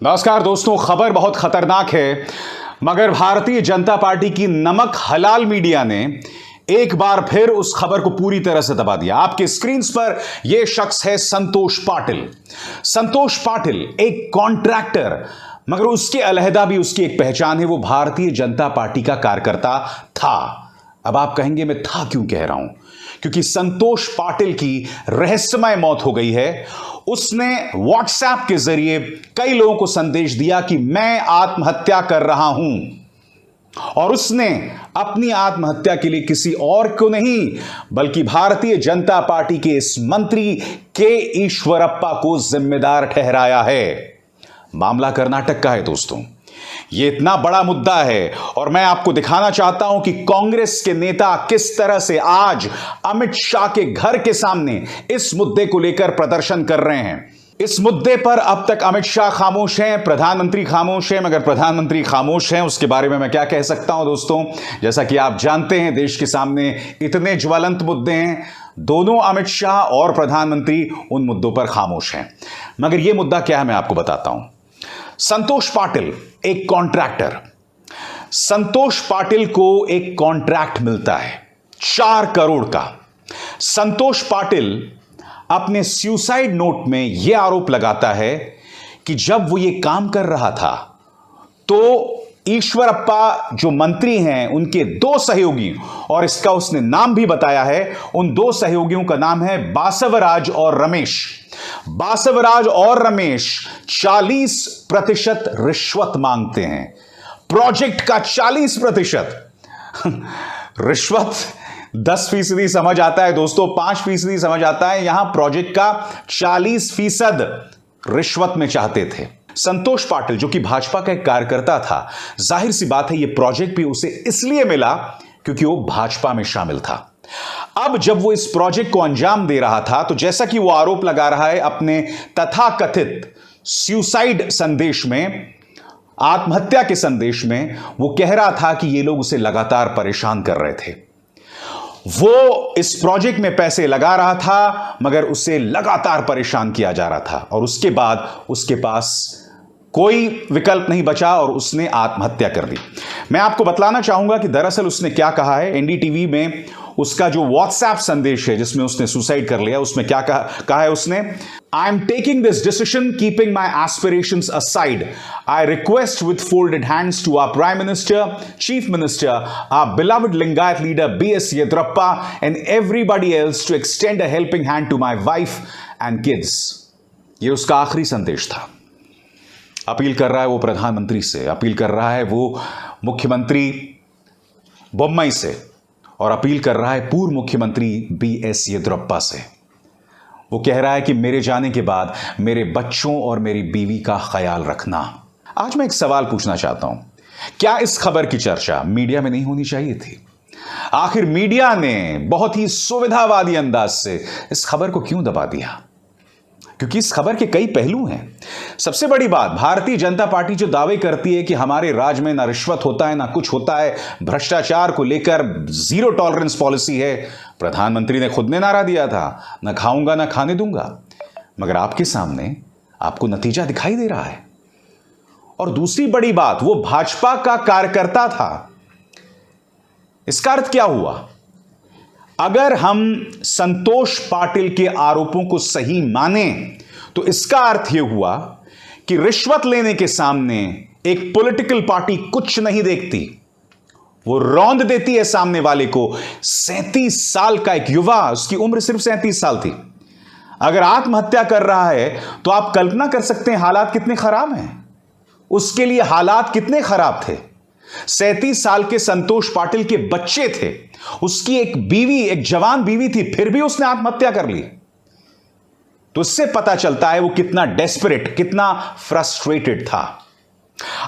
नमस्कार दोस्तों, खबर बहुत खतरनाक है मगर भारतीय जनता पार्टी की नमक हलाल मीडिया ने एक बार फिर उस खबर को पूरी तरह से दबा दिया। आपके स्क्रीन पर यह शख्स है संतोष पाटिल। संतोष पाटिल एक कॉन्ट्रैक्टर, मगर उसके अलहदा भी उसकी एक पहचान है, वो भारतीय जनता पार्टी का कार्यकर्ता था। अब आप कहेंगे मैं था क्यों कह रहा हूं, क्योंकि संतोष पाटिल की रहस्यमय मौत हो गई है। उसने व्हाट्सएप के जरिए कई लोगों को संदेश दिया कि मैं आत्महत्या कर रहा हूं, और उसने अपनी आत्महत्या के लिए किसी और को नहीं बल्कि भारतीय जनता पार्टी के इस मंत्री के ईश्वरप्पा को जिम्मेदार ठहराया है। मामला कर्नाटक का है दोस्तों। यह इतना बड़ा मुद्दा है और मैं आपको दिखाना चाहता हूं कि कांग्रेस के नेता किस तरह से आज अमित शाह के घर के सामने इस मुद्दे को लेकर प्रदर्शन कर रहे हैं। इस मुद्दे पर अब तक अमित शाह खामोश हैं, प्रधानमंत्री खामोश हैं, मगर प्रधानमंत्री खामोश हैं उसके बारे में मैं क्या कह सकता हूं दोस्तों। जैसा कि आप जानते हैं, देश के सामने इतने ज्वलंत मुद्दे हैं, दोनों अमित शाह और प्रधानमंत्री उन मुद्दों पर खामोश हैं। मगर यह मुद्दा क्या है मैं आपको बताता हूं। संतोष पाटिल एक कॉन्ट्रैक्टर, संतोष पाटिल को एक कॉन्ट्रैक्ट मिलता है 4 करोड़ का। संतोष पाटिल अपने सुसाइड नोट में यह आरोप लगाता है कि जब वो ये काम कर रहा था तो ईश्वरप्पा जो मंत्री हैं उनके 2 सहयोगी, और इसका उसने नाम भी बताया है, उन 2 सहयोगियों का नाम है बासवराज और रमेश। बासवराज और रमेश 40% रिश्वत मांगते हैं। प्रोजेक्ट का 40%। रिश्वत 10% समझ आता है दोस्तों, 5% समझ आता है, यहां प्रोजेक्ट का 40% रिश्वत में चाहते थे। संतोष पाटिल जो कि भाजपा का एक कार्यकर्ता था, जाहिर सी बात है यह प्रोजेक्ट भी उसे इसलिए मिला क्योंकि वो भाजपा में शामिल था। अब जब वो इस प्रोजेक्ट को अंजाम दे रहा था तो जैसा कि वो आरोप लगा रहा है अपने तथाकथित सुसाइड संदेश में, आत्महत्या के संदेश में, वो कह रहा था कि ये लोग उसे लगातार परेशान कर रहे थे। वो इस प्रोजेक्ट में पैसे लगा रहा था मगर उसे लगातार परेशान किया जा रहा था, और उसके बाद उसके पास कोई विकल्प नहीं बचा और उसने आत्महत्या कर दी। मैं आपको बतलाना चाहूंगा कि दरअसल उसने क्या कहा है। एनडीटीवी में उसका जो व्हाट्सएप संदेश है जिसमें उसने सुसाइड कर लिया, उसमें क्या कहा है उसने, I am taking this decision keeping my aspirations aside, I request with folded hands to our prime minister, chief minister, our beloved Lingayat leader BS Yediyurappa and everybody else to extend a helping hand to my wife and kids. यह उसका आखिरी संदेश था। Appeal कर रहा है वो प्रधानमंत्री से, अपील कर रहा है वो मुख्यमंत्री बोम्मई से, और अपील कर रहा है पूर्व मुख्यमंत्री बीएस येदियुरप्पा से। वो कह रहा है कि मेरे जाने के बाद मेरे बच्चों और मेरी बीवी का ख्याल रखना। आज मैं एक सवाल पूछना चाहता हूं, क्या इस खबर की चर्चा मीडिया में नहीं होनी चाहिए थी? आखिर मीडिया ने बहुत ही सुविधावादी अंदाज से इस खबर को क्यों दबा दिया? क्योंकि इस खबर के कई पहलू हैं। सबसे बड़ी बात, भारतीय जनता पार्टी जो दावे करती है कि हमारे राज्य में ना रिश्वत होता है ना कुछ होता है, भ्रष्टाचार को लेकर 0 टॉलरेंस पॉलिसी है। प्रधानमंत्री ने खुद ने नारा दिया था, ना खाऊंगा ना खाने दूंगा, मगर आपके सामने आपको नतीजा दिखाई दे रहा है। और दूसरी बड़ी बात, वो भाजपा का कार्यकर्ता था। इसका अर्थ क्या हुआ? अगर हम संतोष पाटिल के आरोपों को सही माने तो इसका अर्थ यह हुआ कि रिश्वत लेने के सामने एक पॉलिटिकल पार्टी कुछ नहीं देखती, वो रौंद देती है सामने वाले को। 37 साल का एक युवा, उसकी उम्र सिर्फ 37 साल थी, अगर आत्महत्या कर रहा है तो आप कल्पना कर सकते हैं हालात कितने खराब हैं। उसके लिए हालात कितने खराब थे। 37 साल के संतोष पाटिल के बच्चे थे, उसकी एक बीवी, एक जवान बीवी थी, फिर भी उसने आत्महत्या कर ली। तो इससे पता चलता है वो कितना डेस्परेट, कितना फ्रस्ट्रेटेड था।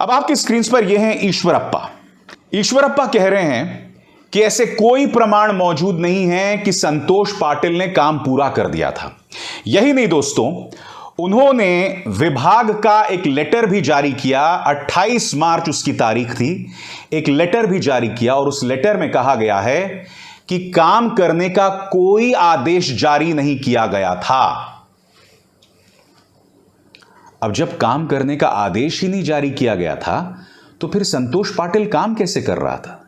अब आपकी स्क्रीन पर यह है ईश्वरप्पा। ईश्वरप्पा कह रहे हैं कि ऐसे कोई प्रमाण मौजूद नहीं है कि संतोष पाटिल ने काम पूरा कर दिया था। यही नहीं दोस्तों, उन्होंने विभाग का एक लेटर भी जारी किया, 28 मार्च उसकी तारीख थी, एक लेटर भी जारी किया, और उस लेटर में कहा गया है कि काम करने का कोई आदेश जारी नहीं किया गया था। अब जब काम करने का आदेश ही नहीं जारी किया गया था तो फिर संतोष पाटिल काम कैसे कर रहा था?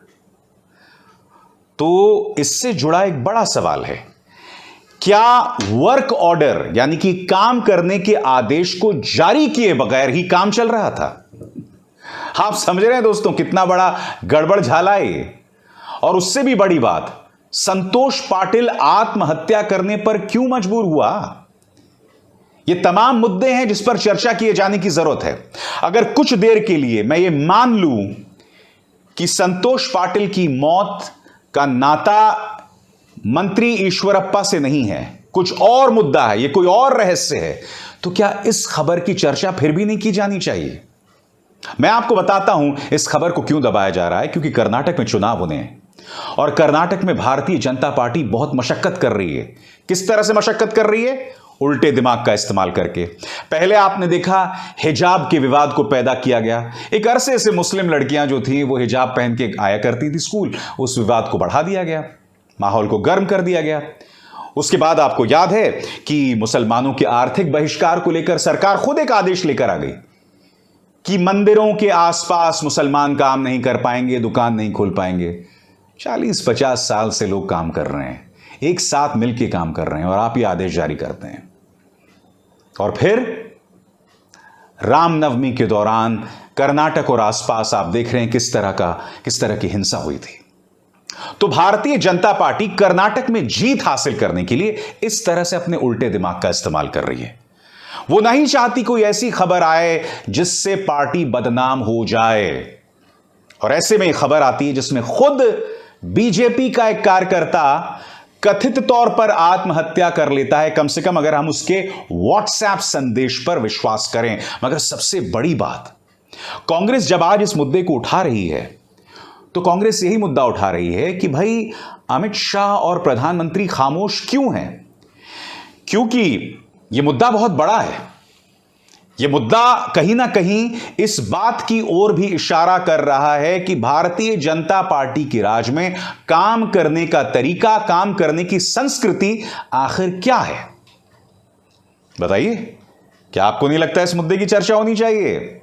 तो इससे जुड़ा एक बड़ा सवाल है, क्या वर्क ऑर्डर यानी कि काम करने के आदेश को जारी किए बगैर ही काम चल रहा था? आप समझ रहे हैं दोस्तों कितना बड़ा गड़बड़ झाला है ये। और उससे भी बड़ी बात, संतोष पाटिल आत्महत्या करने पर क्यों मजबूर हुआ? ये तमाम मुद्दे हैं जिस पर चर्चा किए जाने की जरूरत है। अगर कुछ देर के लिए मैं ये मान लूं कि संतोष पाटिल की मौत का नाता मंत्री ईश्वरप्पा से नहीं है, कुछ और मुद्दा है, ये कोई और रहस्य है, तो क्या इस खबर की चर्चा फिर भी नहीं की जानी चाहिए? मैं आपको बताता हूं इस खबर को क्यों दबाया जा रहा है। क्योंकि कर्नाटक में चुनाव होने हैं और कर्नाटक में भारतीय जनता पार्टी बहुत मशक्कत कर रही है। किस तरह से मशक्कत कर रही है? उल्टे दिमाग का इस्तेमाल करके। पहले आपने देखा हिजाब के विवाद को पैदा किया गया। एक अरसे से मुस्लिम लड़कियां जो थी वो हिजाब पहन के आया करती थी स्कूल, उस विवाद को बढ़ा दिया गया, माहौल को गर्म कर दिया गया। उसके बाद आपको याद है कि मुसलमानों के आर्थिक बहिष्कार को लेकर सरकार खुद एक आदेश लेकर आ गई कि मंदिरों के आसपास मुसलमान काम नहीं कर पाएंगे, दुकान नहीं खोल पाएंगे। 40-50 साल से लोग काम कर रहे हैं, एक साथ मिलकर काम कर रहे हैं, और आप ये आदेश जारी करते हैं। और फिर रामनवमी के दौरान कर्नाटक और आसपास आप देख रहे हैं किस तरह की हिंसा हुई थी। तो भारतीय जनता पार्टी कर्नाटक में जीत हासिल करने के लिए इस तरह से अपने उल्टे दिमाग का इस्तेमाल कर रही है। वो नहीं चाहती कोई ऐसी खबर आए जिससे पार्टी बदनाम हो जाए। और ऐसे में खबर आती है जिसमें खुद बीजेपी का एक कार्यकर्ता कथित तौर पर आत्महत्या कर लेता है, कम से कम अगर हम उसके व्हाट्सएप संदेश पर विश्वास करें। मगर सबसे बड़ी बात, कांग्रेस जब आज इस मुद्दे को उठा रही है तो कांग्रेस यही मुद्दा उठा रही है कि भाई अमित शाह और प्रधानमंत्री खामोश क्यों हैं? क्योंकि यह मुद्दा बहुत बड़ा है। यह मुद्दा कहीं ना कहीं इस बात की ओर भी इशारा कर रहा है कि भारतीय जनता पार्टी के राज में काम करने का तरीका, काम करने की संस्कृति आखिर क्या है? बताइए, क्या आपको नहीं लगता इस मुद्दे की चर्चा होनी चाहिए?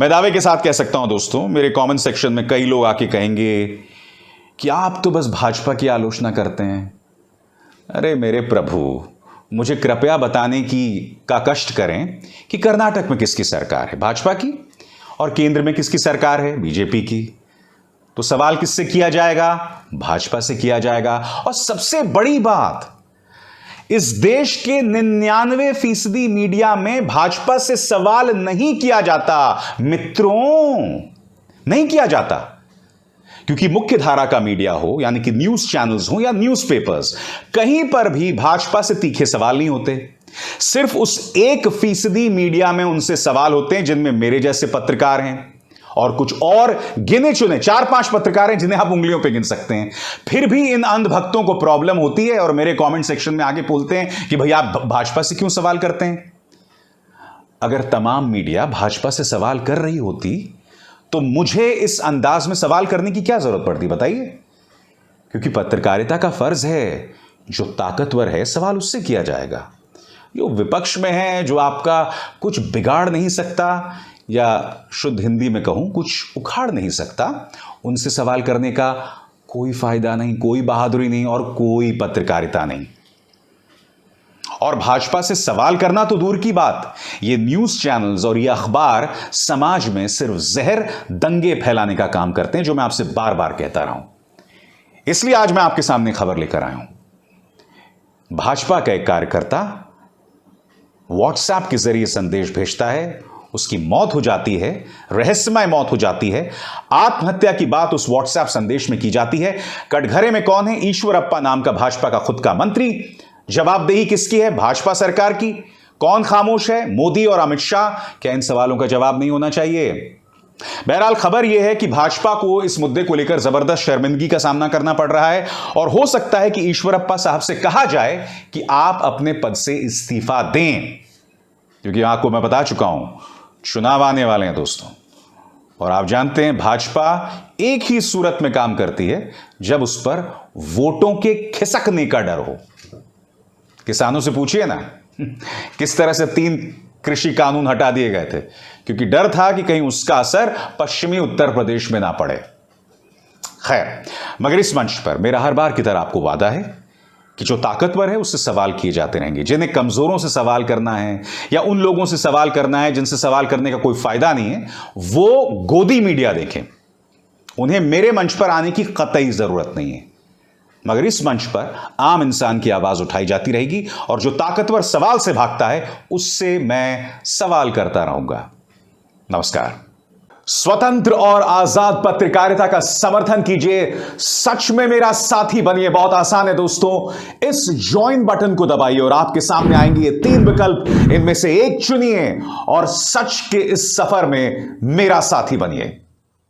मैं दावे के साथ कह सकता हूं दोस्तों, मेरे कमेंट सेक्शन में कई लोग आके कहेंगे कि आप तो बस भाजपा की आलोचना करते हैं। अरे मेरे प्रभु, मुझे कृपया बताने का कष्ट करें कि कर्नाटक में किसकी सरकार है? भाजपा की। और केंद्र में किसकी सरकार है? बीजेपी की। तो सवाल किससे किया जाएगा? भाजपा से किया जाएगा। और सबसे बड़ी बात, इस देश के 99% मीडिया में भाजपा से सवाल नहीं किया जाता मित्रों, नहीं किया जाता। क्योंकि मुख्य धारा का मीडिया हो, यानी कि न्यूज चैनल्स हो या न्यूज़पेपर्स, कहीं पर भी भाजपा से तीखे सवाल नहीं होते। सिर्फ उस 1% मीडिया में उनसे सवाल होते हैं जिनमें मेरे जैसे पत्रकार हैं और कुछ और गिने चुने 4-5 पत्रकार हैं जिन्हें आप उंगलियों पे गिन सकते हैं। फिर भी इन अंधभक्तों को प्रॉब्लम होती है और मेरे कमेंट सेक्शन में आगे बोलते हैं कि भाई आप भाजपा से क्यों सवाल करते हैं? अगर तमाम मीडिया भाजपा से सवाल कर रही होती तो मुझे इस अंदाज में सवाल करने की क्या जरूरत पड़ती, बताइए? क्योंकि पत्रकारिता का फर्ज है, जो ताकतवर है सवाल उससे किया जाएगा। जो विपक्ष में है, जो आपका कुछ बिगाड़ नहीं सकता, या शुद्ध हिंदी में कहूं कुछ उखाड़ नहीं सकता, उनसे सवाल करने का कोई फायदा नहीं, कोई बहादुरी नहीं और कोई पत्रकारिता नहीं। और भाजपा से सवाल करना तो दूर की बात, ये न्यूज चैनल्स और ये अखबार समाज में सिर्फ जहर, दंगे फैलाने का काम करते हैं, जो मैं आपसे बार बार कहता रहा हूं। इसलिए आज मैं आपके सामने खबर लेकर आया हूं। भाजपा का एक कार्यकर्ता व्हाट्सएप के जरिए संदेश भेजता है, उसकी मौत हो जाती है, रहस्यमय मौत हो जाती है। आत्महत्या की बात उस व्हाट्सएप संदेश में की जाती है। कटघरे में कौन है? ईश्वरप्पा नाम का भाजपा का खुद का मंत्री। जवाबदेही किसकी है? भाजपा सरकार की। कौन खामोश है? मोदी और अमित शाह। क्या इन सवालों का जवाब नहीं होना चाहिए? बहरहाल खबर यह है कि भाजपा को इस मुद्दे को लेकर जबरदस्त शर्मिंदगी का सामना करना पड़ रहा है और हो सकता है कि ईश्वरप्पा साहब से कहा जाए कि आप अपने पद से इस्तीफा दें, क्योंकि आपको मैं बता चुका हूं चुनाव आने वाले हैं दोस्तों। और आप जानते हैं भाजपा एक ही सूरत में काम करती है, जब उस पर वोटों के खिसकने का डर हो। किसानों से पूछिए ना किस तरह से 3 कृषि कानून हटा दिए गए थे, क्योंकि डर था कि कहीं उसका असर पश्चिमी उत्तर प्रदेश में ना पड़े। खैर, मगर इस मंच पर मेरा हर बार की तरह आपको वादा है कि जो ताकतवर है उससे सवाल किए जाते रहेंगे। जिन्हें कमजोरों से सवाल करना है या उन लोगों से सवाल करना है जिनसे सवाल करने का कोई फायदा नहीं है, वो गोदी मीडिया देखें। उन्हें मेरे मंच पर आने की कतई जरूरत नहीं है। मगर इस मंच पर आम इंसान की आवाज उठाई जाती रहेगी और जो ताकतवर सवाल से भागता है उससे मैं सवाल करता रहूंगा। नमस्कार। स्वतंत्र और आजाद पत्रकारिता का समर्थन कीजिए, सच में मेरा साथी बनिए। बहुत आसान है दोस्तों, इस ज्वाइन बटन को दबाइए और आपके सामने आएंगे ये 3 विकल्प। इनमें से एक चुनिए और सच के इस सफर में मेरा साथी बनिए।